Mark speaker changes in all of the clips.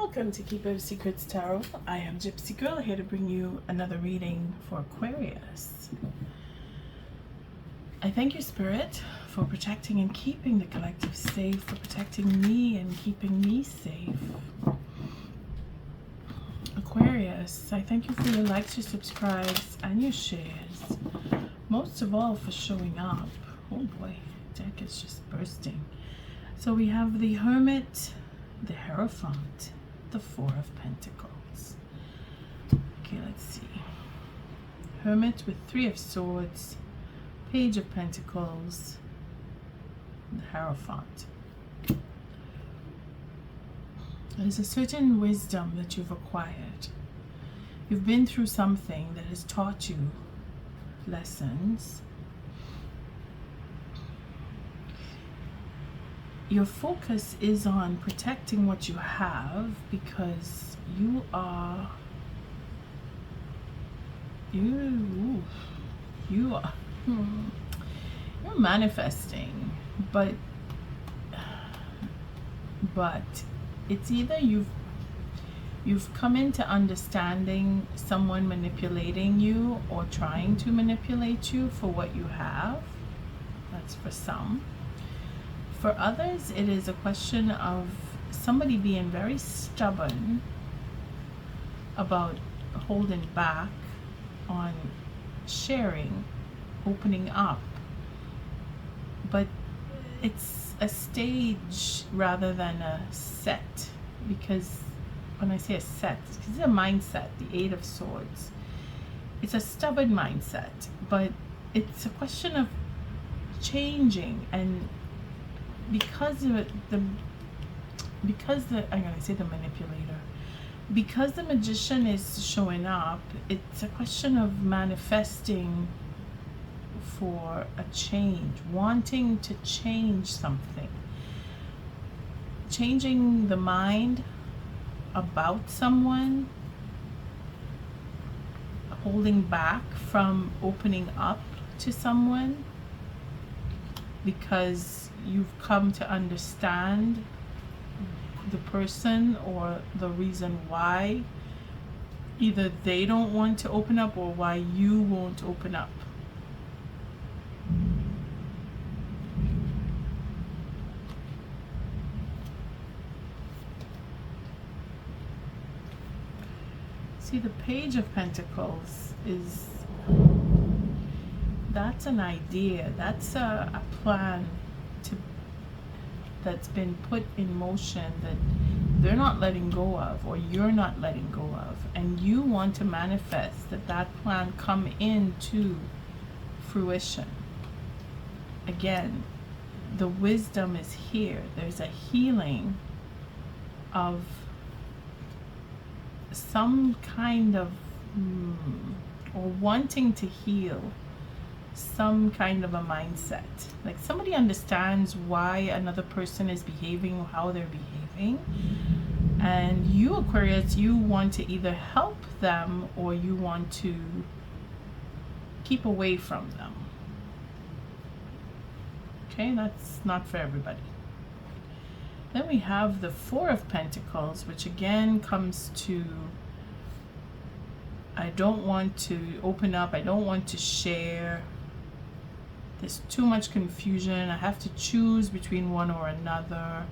Speaker 1: Welcome to Keeper Secrets Tarot. I am Gypsy Girl, here to bring you another reading for Aquarius. I thank you, Spirit, for protecting and keeping the collective safe, for protecting me and keeping me safe. Aquarius, I thank you for your likes, your subscribes, and your shares. Most of all, for showing up. Oh boy, deck is just bursting. So we have the Hermit, the Hierophant, the Four of Pentacles. Okay, let's see. Hermit with Three of Swords, Page of Pentacles, the Hierophant. There's a certain wisdom that you've acquired. You've been through something that has taught you lessons. Your focus is on protecting what you have because you are you're manifesting, but it's either you've come into understanding someone manipulating you or trying to manipulate you for what you have. That's for some. For others, it is a question of somebody being very stubborn about holding back on sharing, opening up. But it's a stage rather than a set, because when I say a set, it's a mindset, the Eight of Swords. It's a stubborn mindset, but it's a question of changing, and because I'm gonna say the manipulator, because the magician is showing up, it's a question of manifesting for a change, wanting to change something, changing the mind about someone, holding back from opening up to someone because you've come to understand the person or the reason why either they don't want to open up or why you won't open up. See, the Page of Pentacles is, that's an idea, that's a plan that's been put in motion that they're not letting go of, or you're not letting go of, and you want to manifest that plan come into fruition. Again, the wisdom is here. There's a healing of some kind of or wanting to heal some kind of a mindset, like somebody understands why another person is behaving how they're behaving, and you, Aquarius, you want to either help them or you want to keep away from them. Okay, that's not for everybody. Then we have the Four of Pentacles, which again comes to, I don't want to open up, I don't want to share. There's too much confusion. I have to choose between one or another.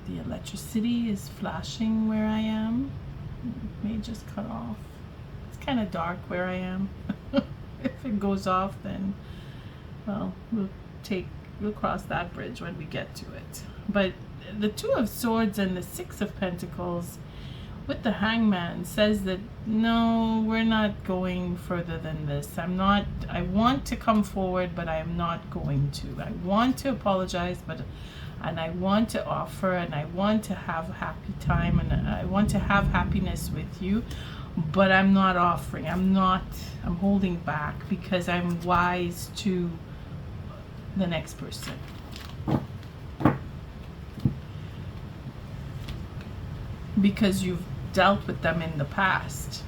Speaker 1: The electricity is flashing where I am. It may just cut off. It's kind of dark where I am. If it goes off, then, well, we'll cross that bridge when we get to it. But the Two of Swords and the Six of Pentacles with the Hangman says that no, we're not going further than this. I want to come forward, but I am not going to. I want to apologize, and I want to offer, and I want to have a happy time, and I want to have happiness with you, but I'm not offering. I'm holding back because I'm wise to the next person. Because you've dealt with them in the past.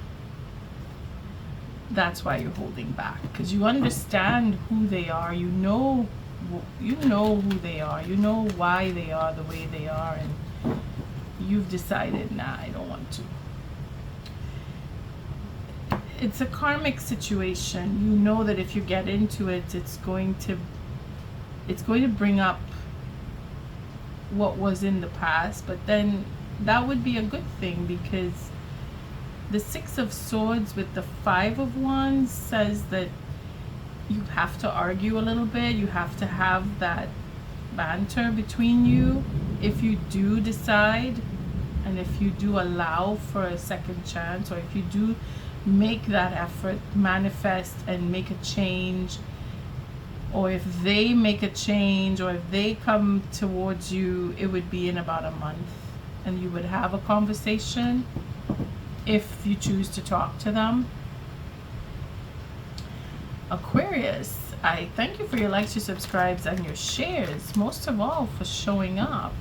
Speaker 1: That's why you're holding back, because you understand who they are. You know who they are. You know why they are the way they are, and you've decided, nah, I don't want to. It's a karmic situation. You know that if you get into it, it's going to bring up what was in the past, but then that would be a good thing, because the Six of Swords with the Five of Wands says that you have to argue a little bit. You have to have that banter between you if you do decide, and if you do allow for a second chance, or if you do make that effort, manifest and make a change, or if they make a change, or if they come towards you, it would be in about a month, and you would have a conversation if you choose to talk to them. Aquarius, I thank you for your likes, your subscribes, and your shares, most of all for showing up.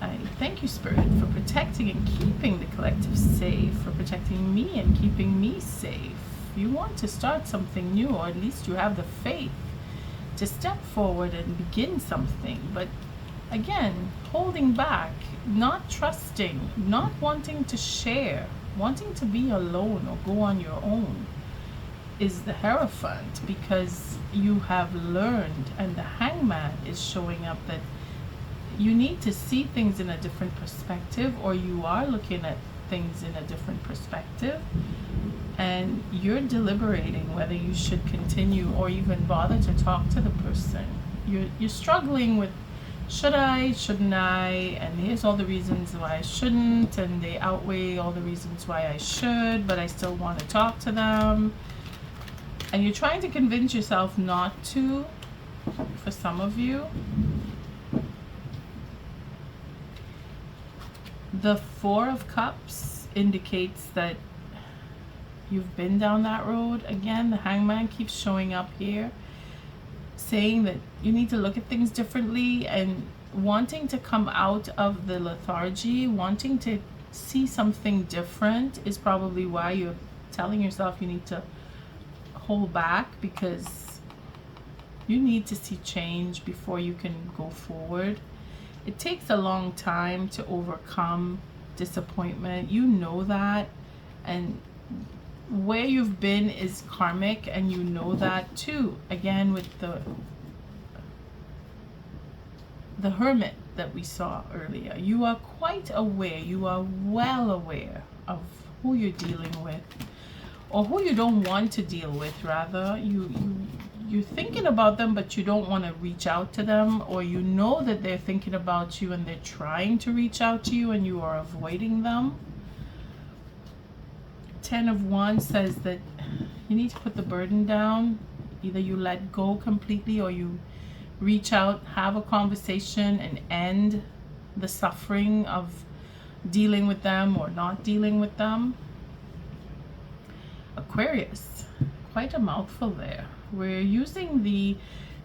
Speaker 1: I thank you, Spirit, for protecting and keeping the collective safe, for protecting me and keeping me safe. You want to start something new, or at least you have the faith to step forward and begin something. But again, holding back, not trusting, not wanting to share, wanting to be alone or go on your own is the Hierophant, because you have learned, and the Hangman is showing up that you need to see things in a different perspective, or you are looking at things in a different perspective, and you're deliberating whether you should continue or even bother to talk to the person. You're struggling with, should I, shouldn't I, and here's all the reasons why I shouldn't, and they outweigh all the reasons why I should, but I still want to talk to them. And you're trying to convince yourself not to, for some of you. The Four of Cups indicates that you've been down that road. Again, the Hangman keeps showing up here, saying that you need to look at things differently, and wanting to come out of the lethargy, wanting to see something different is probably why you're telling yourself you need to hold back, because you need to see change before you can go forward. It takes a long time to overcome disappointment. You know that, and where you've been is karmic, and you know that too. Again, with the Hermit that we saw earlier, you are quite aware, you are well aware of who you're dealing with, or who you don't want to deal with, rather. You're thinking about them, but you don't want to reach out to them, or you know that they're thinking about you and they're trying to reach out to you and you are avoiding them. Ten of Wands says that you need to put the burden down. Either you let go completely, or you reach out, have a conversation, and end the suffering of dealing with them or not dealing with them. Aquarius, quite a mouthful there. We're using the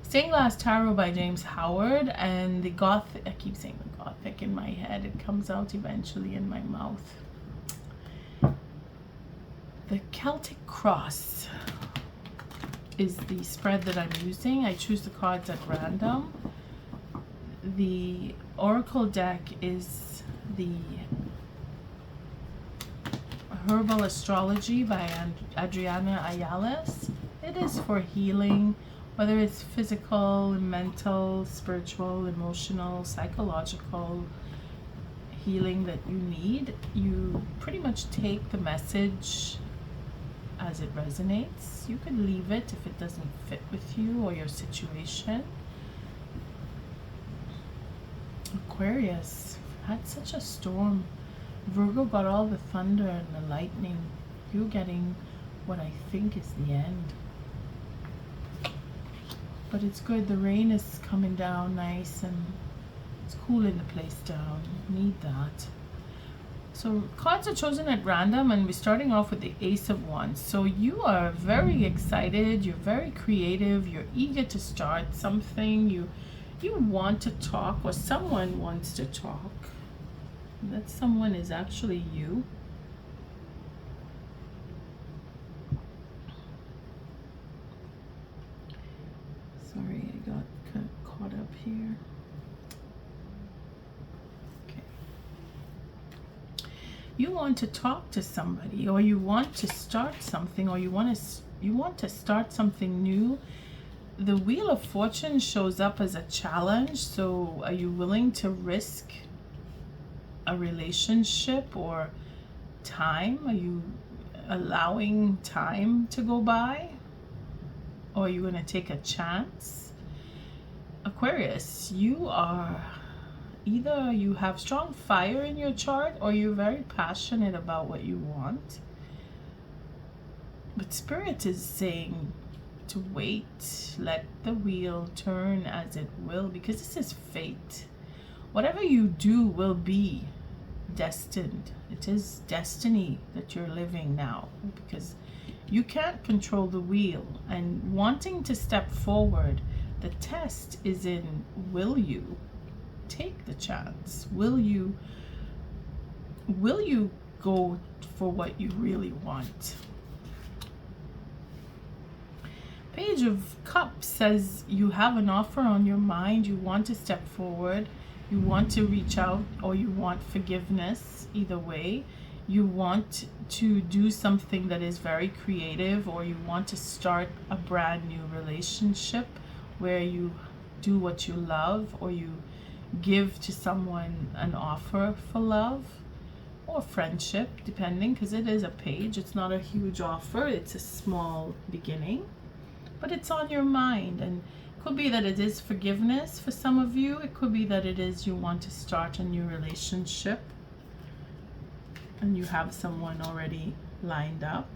Speaker 1: Stained Glass Tarot by James Howard, and the Gothic, I keep saying the Gothic in my head, it comes out eventually in my mouth. The Celtic Cross is the spread that I'm using. I choose the cards at random. The Oracle deck is the Herbal Astrology by Adriana Ayales. It is for healing, whether it's physical, mental, spiritual, emotional, psychological healing that you need. You pretty much take the message as it resonates. You could leave it if it doesn't fit with you or your situation. Aquarius, had such a storm. Virgo got all the thunder and the lightning. You're getting what I think is the end. But it's good. The rain is coming down nice, and it's cooling the place down. You need that. So cards are chosen at random, and we're starting off with the Ace of Wands. So you are very excited. You're very creative. You're eager to start something. You want to talk, or someone wants to talk. That someone is actually you. Sorry, I got caught up here. Okay. You want to talk to somebody, or you want to start something, or you want to start something new. The Wheel of Fortune shows up as a challenge. So are you willing to risk a relationship or time? Are you allowing time to go by, or are you going to take a chance? Aquarius, you are either you have strong fire in your chart, or you're very passionate about what you want, but Spirit is saying to wait, let the wheel turn as it will, because this is fate. Whatever you do will be destined. It is destiny that you're living now, because you can't control the wheel. And wanting to step forward, the test is in, will you take the chance? Will you go for what you really want? Page of Cups says you have an offer on your mind. You want to step forward. You want to reach out, or you want forgiveness. Either way, you want to do something that is very creative, or you want to start a brand new relationship where you do what you love, or you give to someone an offer for love or friendship, depending, because it is a page. It's not a huge offer. It's a small beginning, but it's on your mind. And it could be that it is forgiveness for some of you. It could be that it is you want to start a new relationship and you have someone already lined up.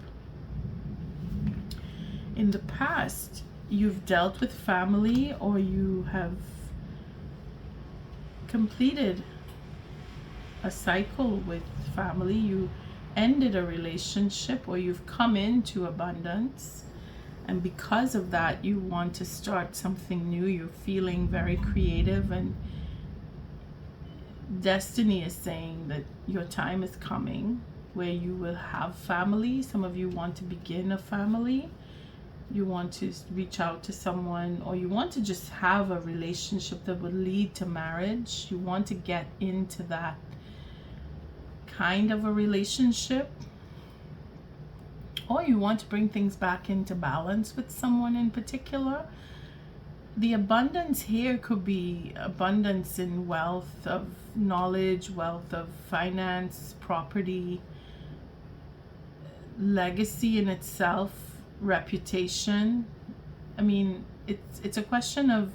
Speaker 1: In the past, you've dealt with family, or you have completed a cycle with family. You ended a relationship, or you've come into abundance, and because of that you want to start something new. You're feeling very creative, and destiny is saying that your time is coming where you will have family. Some of you want to begin a family. You want to reach out to someone, or you want to just have a relationship that would lead to marriage. You want to get into that kind of a relationship, or you want to bring things back into balance with someone in particular. The abundance here could be abundance in wealth, of knowledge, wealth of finance, property, legacy in itself, reputation. I mean, it's a question of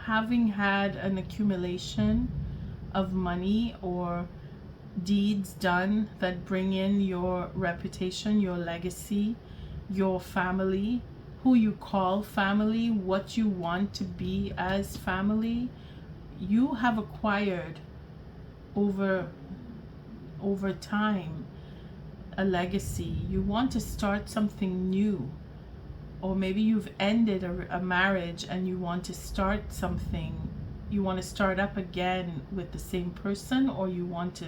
Speaker 1: having had an accumulation of money or deeds done that bring in your reputation, your legacy, your family, who you call family, what you want to be as family. You have acquired over time a legacy. You want to start something new, or maybe you've ended a marriage and you want to start something. You want to start up again with the same person, or you want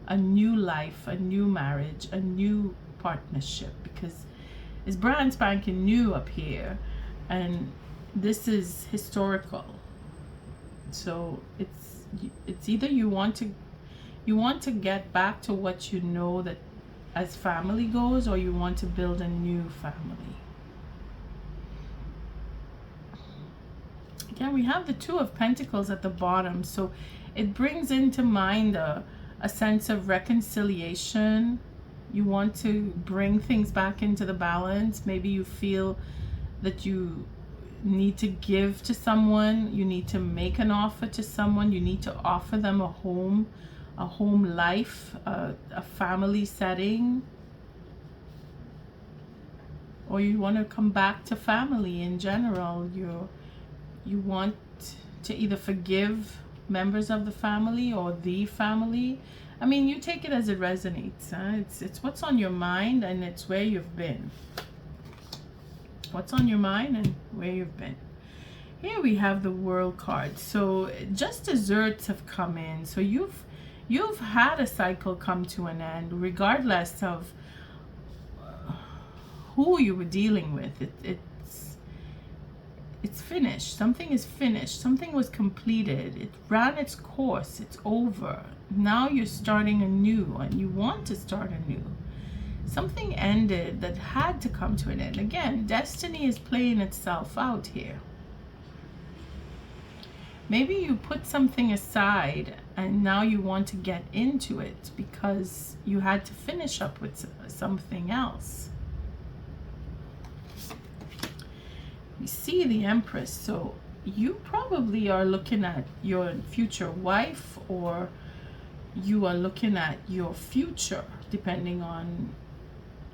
Speaker 1: a new life, a new marriage, a new partnership, because it's brand spanking new up here, and this is historical. So it's either you want to get back to what you know that as family goes, or you want to build a new family. Again, we have the Two of Pentacles at the bottom, so it brings into mind a sense of reconciliation. You want to bring things back into the balance. Maybe you feel that you need to give to someone, you need to make an offer to someone, you need to offer them a home life, a family setting, or you want to come back to family in general. You want to either forgive members of the family or the family. I mean, you take it as it resonates. It's what's on your mind, and it's where you've been. What's on your mind and where you've been. Here we have the World card. So just desserts have come in. So you've had a cycle come to an end, regardless of who you were dealing with. It's finished. Something is finished. Something was completed. It ran its course. It's over. Now you're starting anew, and you want to start anew. Something ended that had to come to an end. Again, destiny is playing itself out here. Maybe you put something aside and now you want to get into it because you had to finish up with something else. You see the Empress, so you probably are looking at your future wife, or you are looking at your future, depending on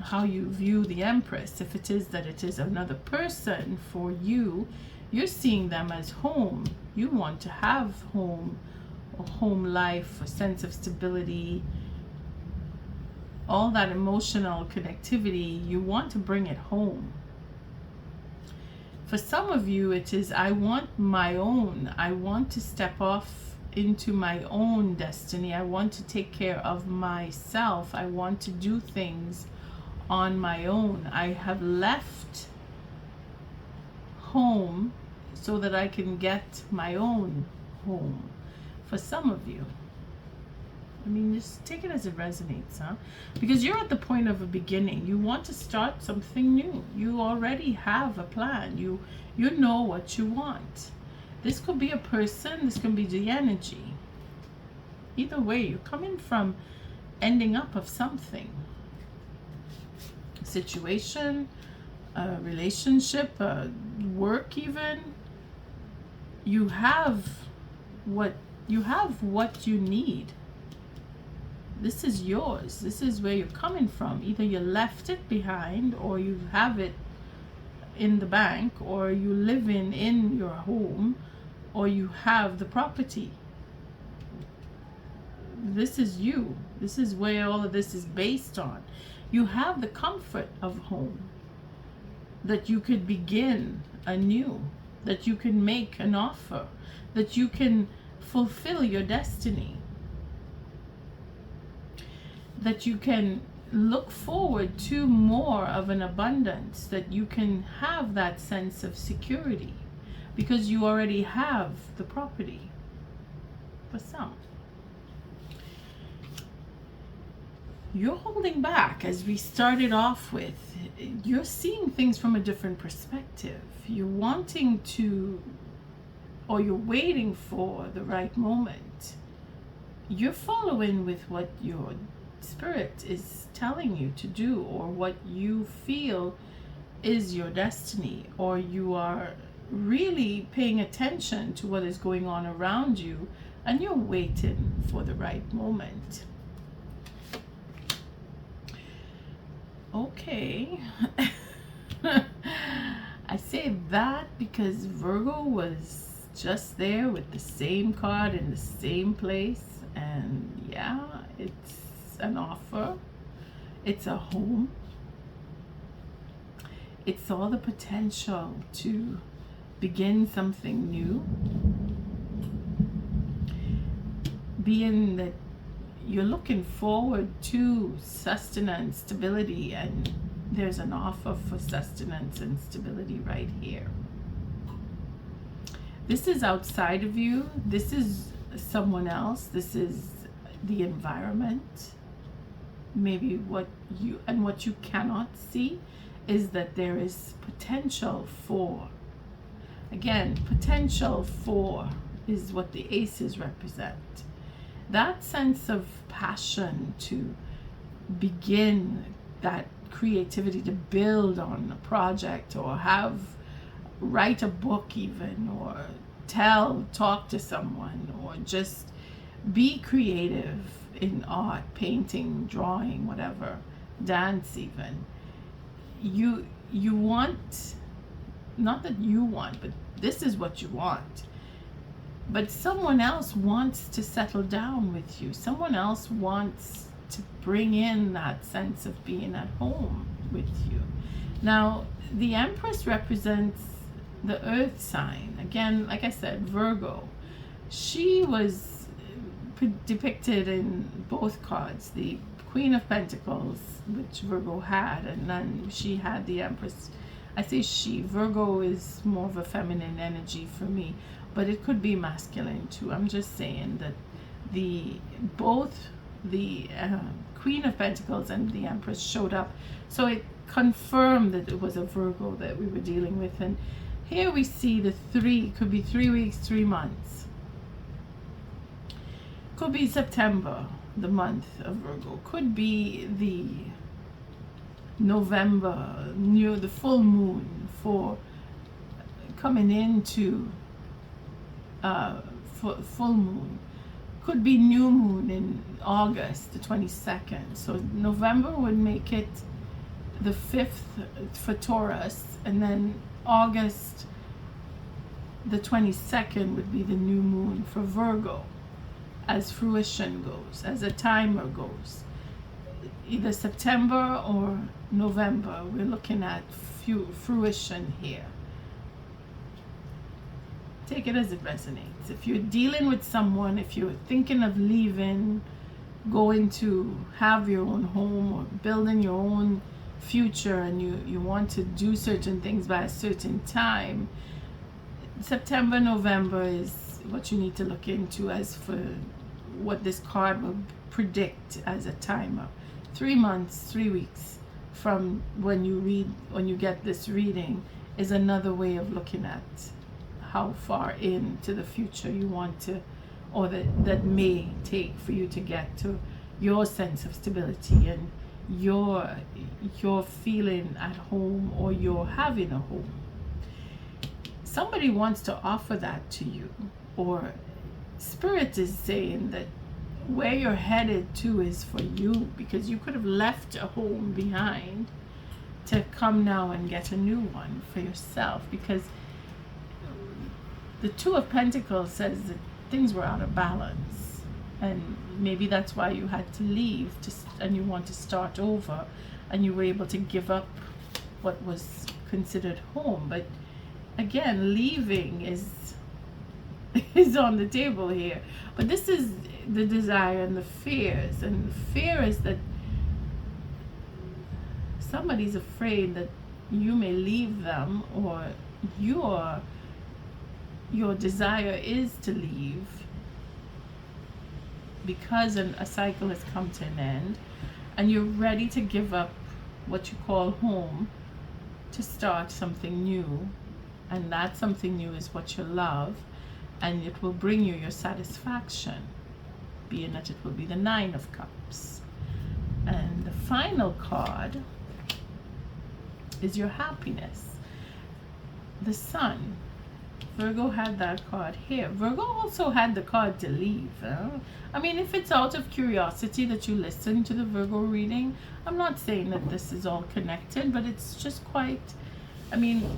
Speaker 1: how you view the Empress. If it is that it is another person for you, you're seeing them as home. You want to have home, a home life, a sense of stability, all that emotional connectivity. You want to bring it home. For some of you, it is, I want my own. I want to step off into my own destiny. I want to take care of myself. I want to do things on my own. I have left home so that I can get my own home. For some of you, I mean, just take it as it resonates, huh? Because you're at the point of a beginning. You want to start something new. You already have a plan. You know what you want. This could be a person. This could be the energy. Either way, you're coming from ending up of something. A situation, a relationship, work even. You have what you need. This is yours. This is where you're coming from. Either you left it behind, or you have it in the bank, or you live in your home, or you have the property. This is you. This is where all of this is based on. You have the comfort of home, that you could begin anew, that you can make an offer, that you can fulfill your destiny, that you can look forward to more of an abundance, that you can have that sense of security because you already have the property. For some, you're holding back, as we started off with. You're seeing things from a different perspective. You're wanting to, or you're waiting for the right moment. You're following with what your spirit is telling you to do, or what you feel is your destiny, or you are really paying attention to what is going on around you, and you're waiting for the right moment. Okay. I say that because Virgo was just there with the same card in the same place, and yeah, it's an offer, it's a home, it's all the potential to begin something new, being that you're looking forward to sustenance, stability, and there's an offer for sustenance and stability right here. This is outside of you. This is someone else. This is the environment. Maybe what you cannot see is that there is potential for, again, potential for is what the aces represent. That sense of passion to begin that creativity, to build on a project, or write a book even, or talk to someone, or just be creative in art, painting, drawing, whatever, dance even. You want, not that you want, but this is what you want. But someone else wants to settle down with you. Someone else wants to bring in that sense of being at home with you. Now, the Empress represents the earth sign. Again, like I said, Virgo. She was depicted in both cards. The Queen of Pentacles, which Virgo had, and then she had the Empress. I say she. Virgo is more of a feminine energy for me, but it could be masculine too. I'm just saying that the both the Queen of Pentacles and the Empress showed up, so it confirmed that it was a Virgo that we were dealing with. And here we see the 3, could be 3 weeks, 3 months, could be September, the month of Virgo, could be the November, the full moon for coming into full moon, could be new moon in August the 22nd. So November would make it the 5th for Taurus, and then August the 22nd would be the new moon for Virgo, as fruition goes, as a timer goes. Either September or November, we're looking at fruition here. Take it as it resonates. If you're dealing with someone, if you're thinking of leaving, going to have your own home or building your own future, and you want to do certain things by a certain time, September, November is what you need to look into as for what this card will predict as a timer. 3 months, 3 weeks from when you get this reading is another way of looking at how far into the future you want to, or that may take for you to get to your sense of stability and your feeling at home, or you're having a home. Somebody wants to offer that to you, or Spirit is saying that where you're headed to is for you, because you could have left a home behind to come now and get a new one for yourself, because the 2 of Pentacles says that things were out of balance, and maybe that's why you had to leave and you want to start over, and you were able to give up what was considered home. But again, leaving is on the table here. But this is the desire and the fears, and the fear is that somebody's afraid that you may leave them, or your desire is to leave because a cycle has come to an end, and you're ready to give up what you call home to start something new. And that something new is what you love, and it will bring you your satisfaction, being that it will be the 9 of Cups. And the final card is your happiness, the Sun. Virgo had that card here. Virgo also had the card to leave. I mean, if it's out of curiosity that you listen to the Virgo reading, I'm not saying that this is all connected, but it's just quite, I mean,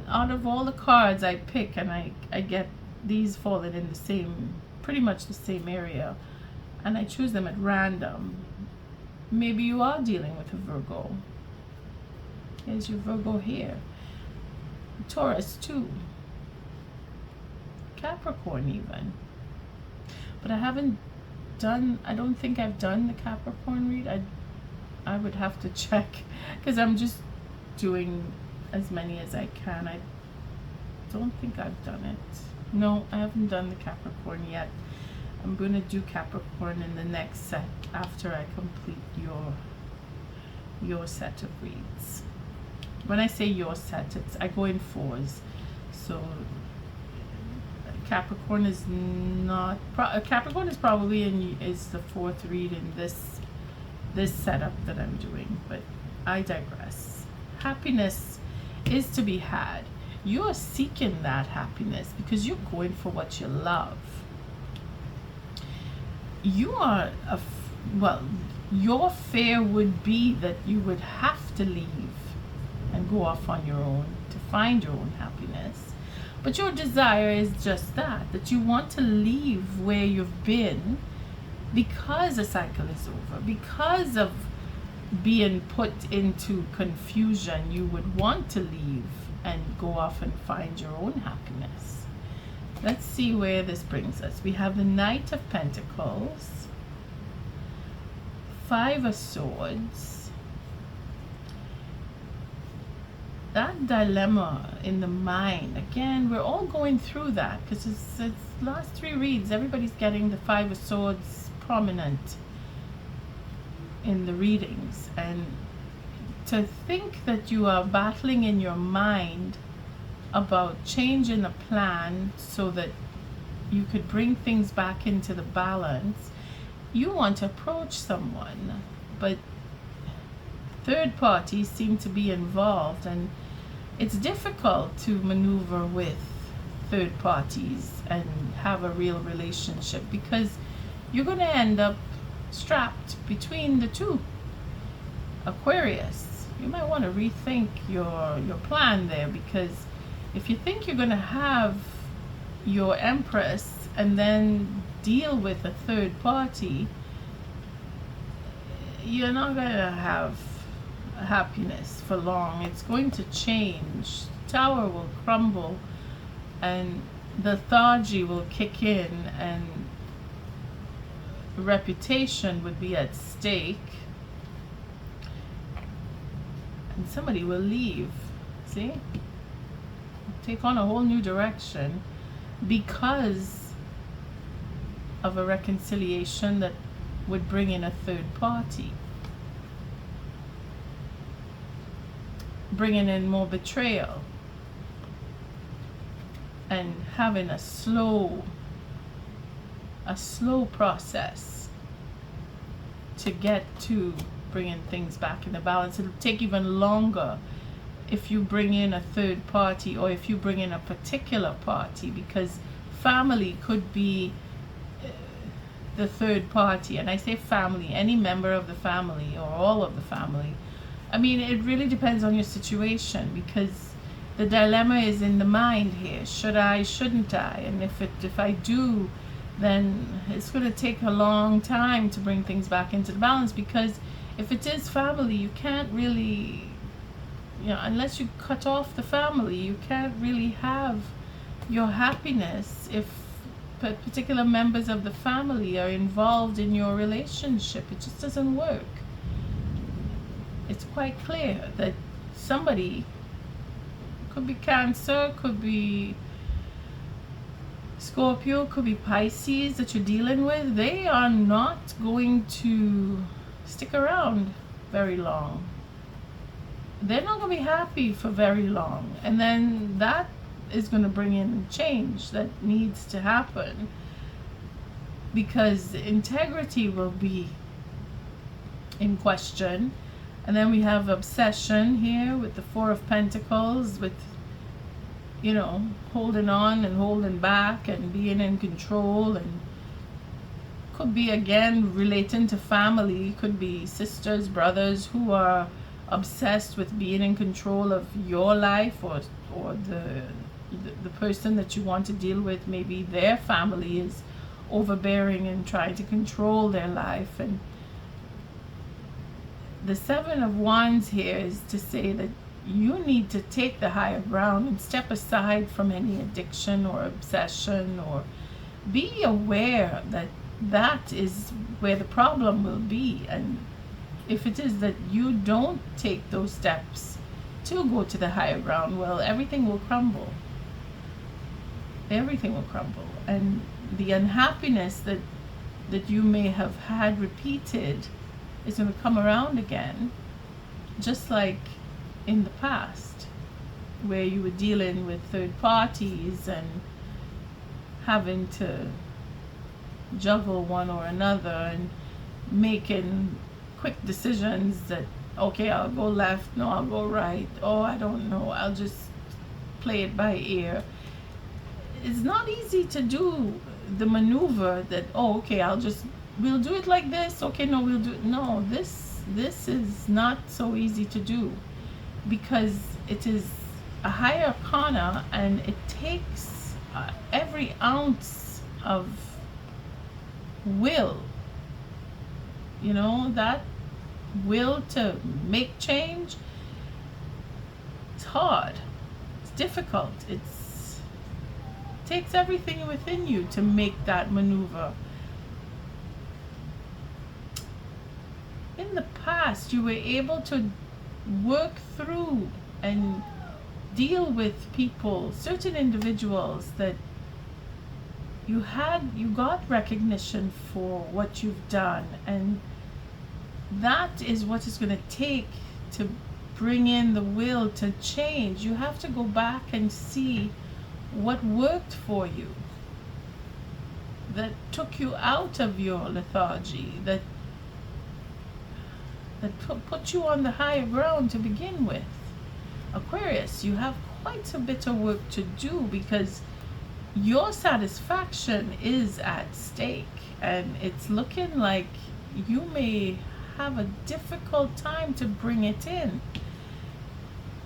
Speaker 1: out of all the cards I pick, and I get these falling in the same, pretty much the same area, and I choose them at random. Maybe you are dealing with a Virgo. Here's your Virgo here. Taurus too. Capricorn even. But I don't think I've done the Capricorn read. I would have to check, because I'm just doing as many as I can. I don't think I've done it. No, I haven't done the Capricorn yet. I'm going to do Capricorn in the next set after I complete your set of reads. When I say your set, I go in 4s. So Capricorn is not, Capricorn is probably is the 4th read in this setup that I'm doing, but I digress. Happiness is to be had. You are seeking that happiness because you're going for what you love. You are your fear would be that you would have to leave and go off on your own to find your own happiness. But your desire is just that you want to leave where you've been because a cycle is over, because of being put into confusion. You would want to leave and go off and find your own happiness. Let's see where this brings us. We have the Knight of Pentacles, 5 of Swords, that dilemma in the mind, again, we're all going through that, because it's last three reads, everybody's getting the Five of Swords prominent in the readings. And to think that you are battling in your mind about changing a plan so that you could bring things back into the balance, you want to approach someone, but third parties seem to be involved, and it's difficult to maneuver with third parties and have a real relationship, because you're going to end up strapped between the two. Aquarius, you might want to rethink your plan there, because if you think you're going to have your Empress and then deal with a third party, you're not going to have happiness for long. It's going to change. Tower will crumble and lethargy will kick in, and reputation would be at stake, and somebody will leave. See, take on a whole new direction because of a reconciliation that would bring in a third party, bringing in more betrayal, and having a slow process to get to bringing things back in the balance. It'll take even longer if you bring in a third party, or if you bring in a particular party, because family could be the third party. And I say family, any member of the family or all of the family. I mean, it really depends on your situation, because the dilemma is in the mind here. Should I, shouldn't I? And if I do, then it's going to take a long time to bring things back into the balance, because if it is family, you can't really, unless you cut off the family, you can't really have your happiness if particular members of the family are involved in your relationship. It just doesn't work. It's quite clear that somebody, could be Cancer, could be Scorpio, could be Pisces that you're dealing with, they are not going to stick around very long. They're not going to be happy for very long, and then that is going to bring in change that needs to happen, because integrity will be in question. And then we have obsession here with the Four of Pentacles, with holding on and holding back and being in control, and could be again relating to family, could be sisters, brothers who are obsessed with being in control of your life, or the person that you want to deal with, maybe their family is overbearing and trying to control their life. And the Seven of Wands here is to say that you need to take the higher ground and step aside from any addiction or obsession, or be aware that that is where the problem will be. And if it is that you don't take those steps to go to the higher ground, well, everything will crumble. Everything will crumble. And the unhappiness that you may have had repeated is going to come around again, just like in the past, where you were dealing with third parties and having to juggle one or another and making quick decisions that, okay, I'll go left, no, I'll go right, oh, I don't know, I'll just play it by ear. It's not easy to do the maneuver that, oh, okay, we'll do it like this, okay, no, we'll do it. No, this is not so easy to do, because it is a higher arcana, and it takes every ounce of will, that will to make change. It's hard, it's difficult, it takes everything within you to make that maneuver. In the past, you were able to work through and deal with people, certain individuals that you got recognition for what you've done, and that is what it's going to take to bring in the will to change. You have to go back and see what worked for you, that took you out of your lethargy, that put you on the higher ground to begin with. Aquarius, you have quite a bit of work to do, because your satisfaction is at stake, and it's looking like you may have a difficult time to bring it in.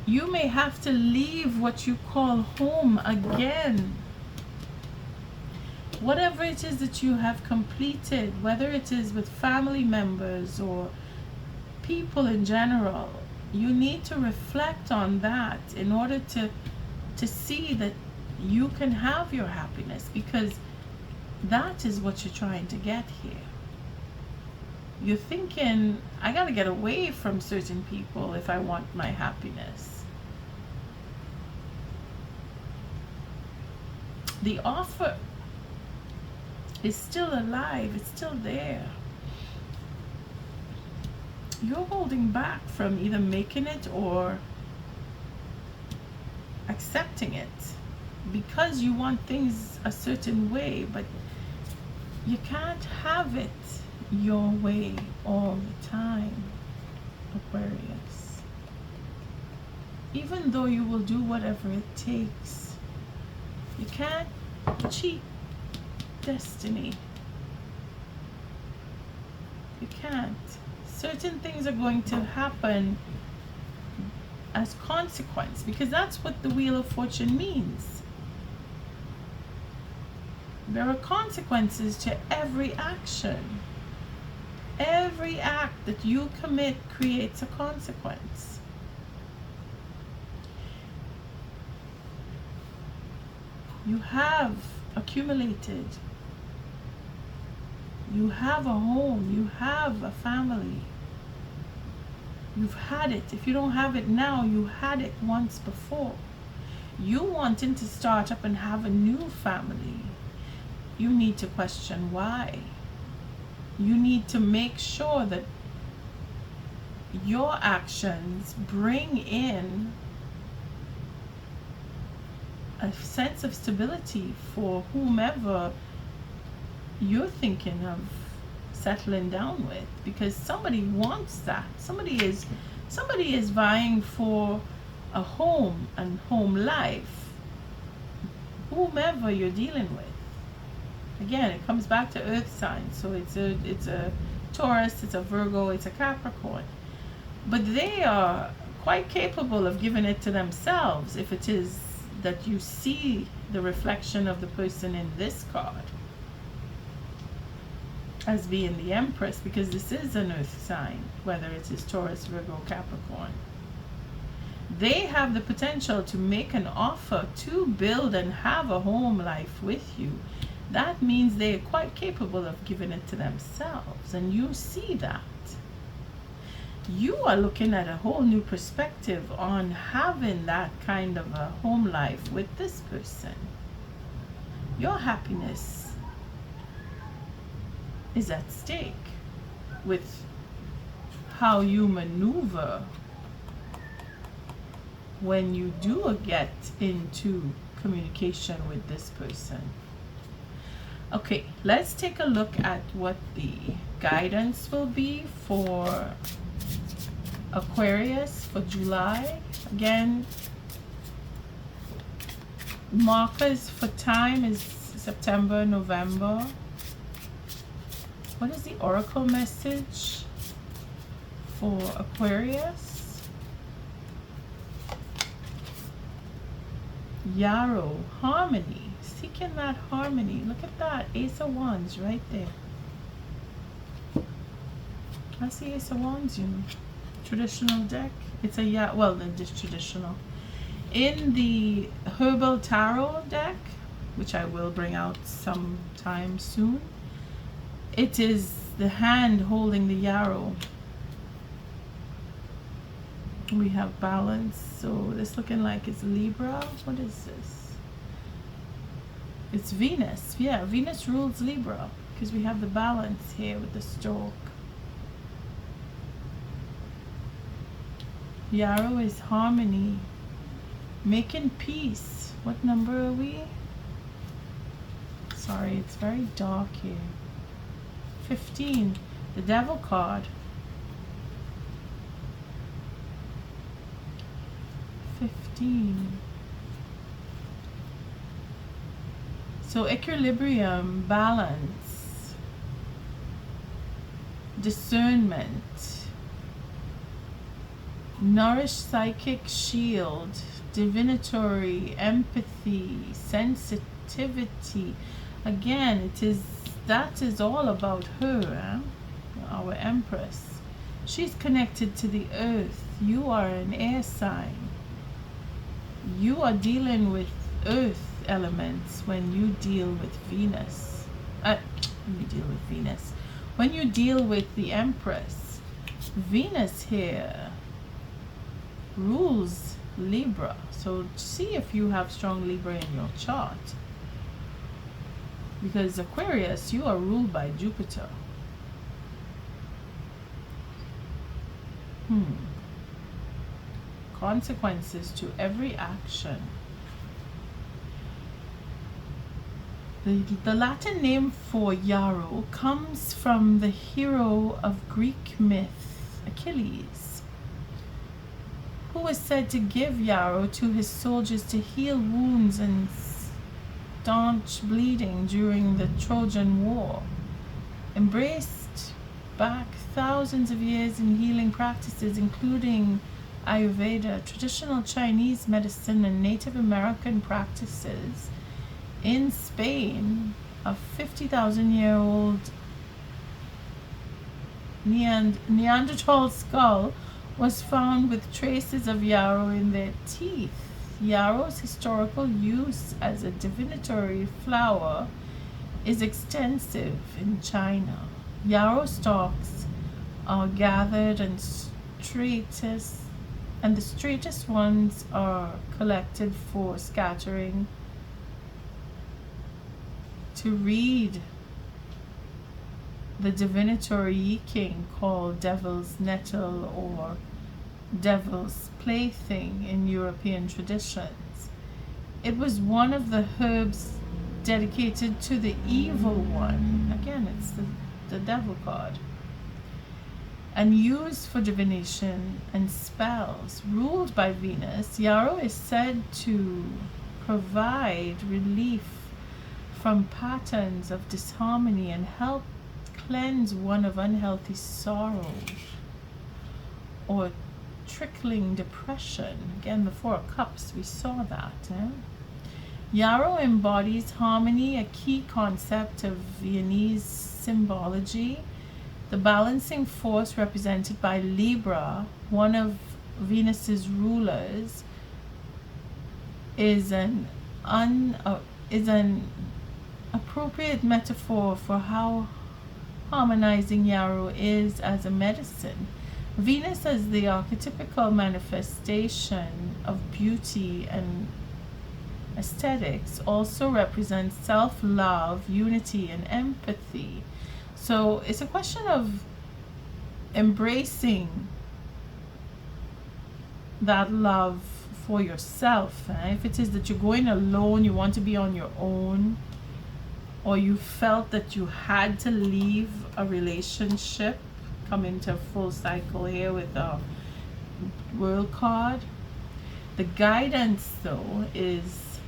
Speaker 1: You may have to leave what you call home again. Whatever it is that you have completed, whether it is with family members or people in general, you need to reflect on that in order to see that you can have your happiness, because that is what you're trying to get here. You're thinking, I gotta get away from certain people if I want my happiness. The offer is still alive, it's still there. You're holding back from either making it or accepting it, because you want things a certain way, but you can't have it your way all the time, Aquarius. Even though you will do whatever it takes, you can't cheat destiny. You can't. Certain things are going to happen as consequence, because that's what the Wheel of Fortune means. There are consequences to every action. Every act that you commit creates a consequence. You have accumulated. You have a home. You have a family. You've had it. If you don't have it now, you had it once before. You wanting to start up and have a new family, you need to question why. You need to make sure that your actions bring in a sense of stability for whomever you're thinking of settling down with, because somebody wants that. Somebody is vying for a home and home life, whomever you're dealing with. Again, it comes back to earth signs, so it's a Taurus, it's a Virgo, it's a Capricorn, but they are quite capable of giving it to themselves if it is that you see the reflection of the person in this card as being the Empress, because this is an earth sign, whether it is Taurus, Virgo, Capricorn. They have the potential to make an offer to build and have a home life with you. That means they are quite capable of giving it to themselves, and you see that. You are looking at a whole new perspective on having that kind of a home life with this person. Your happiness is at stake with how you maneuver when you do get into communication with this person. Okay, let's take a look at what the guidance will be for Aquarius for July. Again, markers for time is September, November. What is the oracle message for Aquarius? Yarrow, harmony. Seeking that harmony. Look at that. Ace of Wands right there. I see Ace of Wands, you know. Traditional deck. It's a, well, just traditional. In the Herbal Tarot deck, which I will bring out sometime soon, it is the hand holding the yarrow. We have balance. So this looking like it's Libra. What is this? It's Venus. Yeah, Venus rules Libra because we have the balance here with the stork. Yarrow is harmony, making peace. What number are we? Sorry, it's very dark here. 15, the Devil card. 15. So equilibrium, balance, discernment, nourish psychic shield, divinatory, empathy, sensitivity. Again, that is all about her, our Empress. She's connected to the earth. You are an air sign. You are dealing with earth elements when you deal with Venus. When you deal with the Empress, Venus here rules Libra. So see if you have strong Libra in your chart. Because Aquarius, you are ruled by Jupiter. Consequences to every action. The Latin name for Yarrow comes from the hero of Greek myth, Achilles, who was said to give yarrow to his soldiers to heal wounds and staunch bleeding during the Trojan War. Embraced back thousands of years in healing practices, including Ayurveda, traditional Chinese medicine, and Native American practices. In Spain, a 50,000-year-old Neanderthal skull was found with traces of yarrow in their teeth. Yarrow's historical use as a divinatory flower is extensive in China. Yarrow stalks are gathered and the straightest ones are collected for scattering to read the divinatory Yi King, called devil's nettle or devil's plaything in European traditions. It was one of the herbs dedicated to the evil one. Again, it's the devil card. And used for divination and spells. Ruled by Venus, yarrow is said to provide relief from patterns of disharmony and help cleanse one of unhealthy sorrow or trickling depression. Again, the Four of Cups, we saw that. Yarrow embodies harmony, a key concept of Viennese symbology. The balancing force represented by Libra, one of Venus's rulers, is an appropriate metaphor for how harmonizing yarrow is as a medicine. Venus, as the archetypical manifestation of beauty and aesthetics, also represents self-love, unity, and empathy. So it's a question of embracing that love for yourself. If it is that you're going alone, you want to be on your own, or you felt that you had to leave a relationship, come into full cycle here with the World card. The guidance, though, is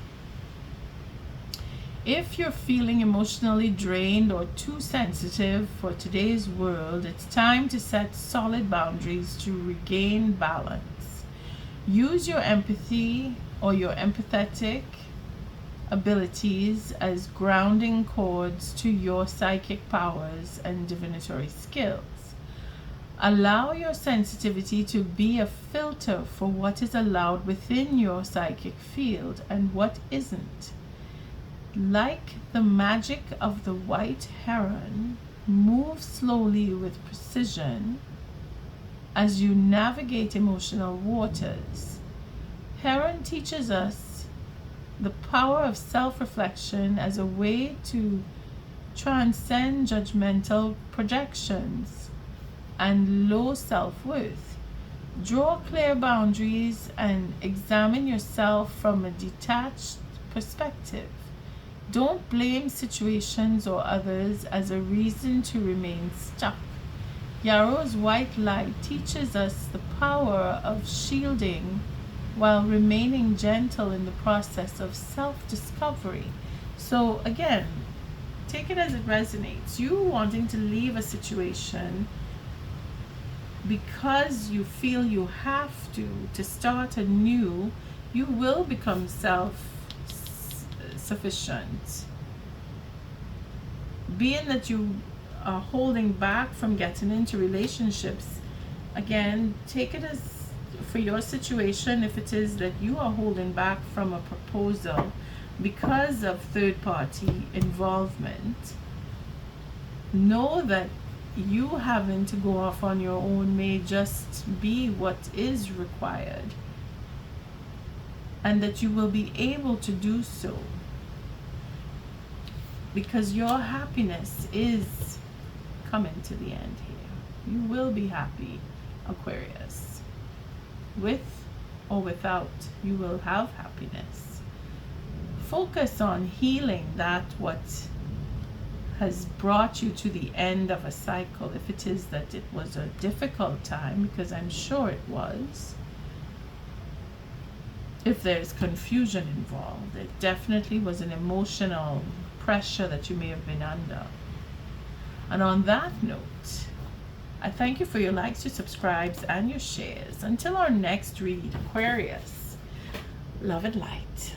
Speaker 1: if you're feeling emotionally drained or too sensitive for today's world, it's time to set solid boundaries to regain balance. Use your empathy or your empathetic abilities as grounding cords to your psychic powers and divinatory skills. Allow your sensitivity to be a filter for what is allowed within your psychic field and what isn't. Like the magic of the white heron, move slowly with precision as you navigate emotional waters. Heron teaches us the power of self-reflection as a way to transcend judgmental projections and low self-worth. Draw clear boundaries and examine yourself from a detached perspective. Don't blame situations or others as a reason to remain stuck. Yarrow's white light teaches us the power of shielding while remaining gentle in the process of self-discovery. So again, take it as it resonates. You wanting to leave a situation because you feel you have to start anew, you will become self-sufficient. Being that you are holding back from getting into relationships, again, take it as for your situation. If it is that you are holding back from a proposal because of third party involvement, know that you having to go off on your own may just be what is required, and that you will be able to do so because your happiness is coming to the end here. You will be happy, Aquarius. With or without, you will have happiness. Focus on healing that what has brought you to the end of a cycle. If it is that it was a difficult time, because I'm sure it was. If there's confusion involved, it definitely was an emotional pressure that you may have been under. And on that note, I thank you for your likes, your subscribes, and your shares. Until our next read, Aquarius, love and light.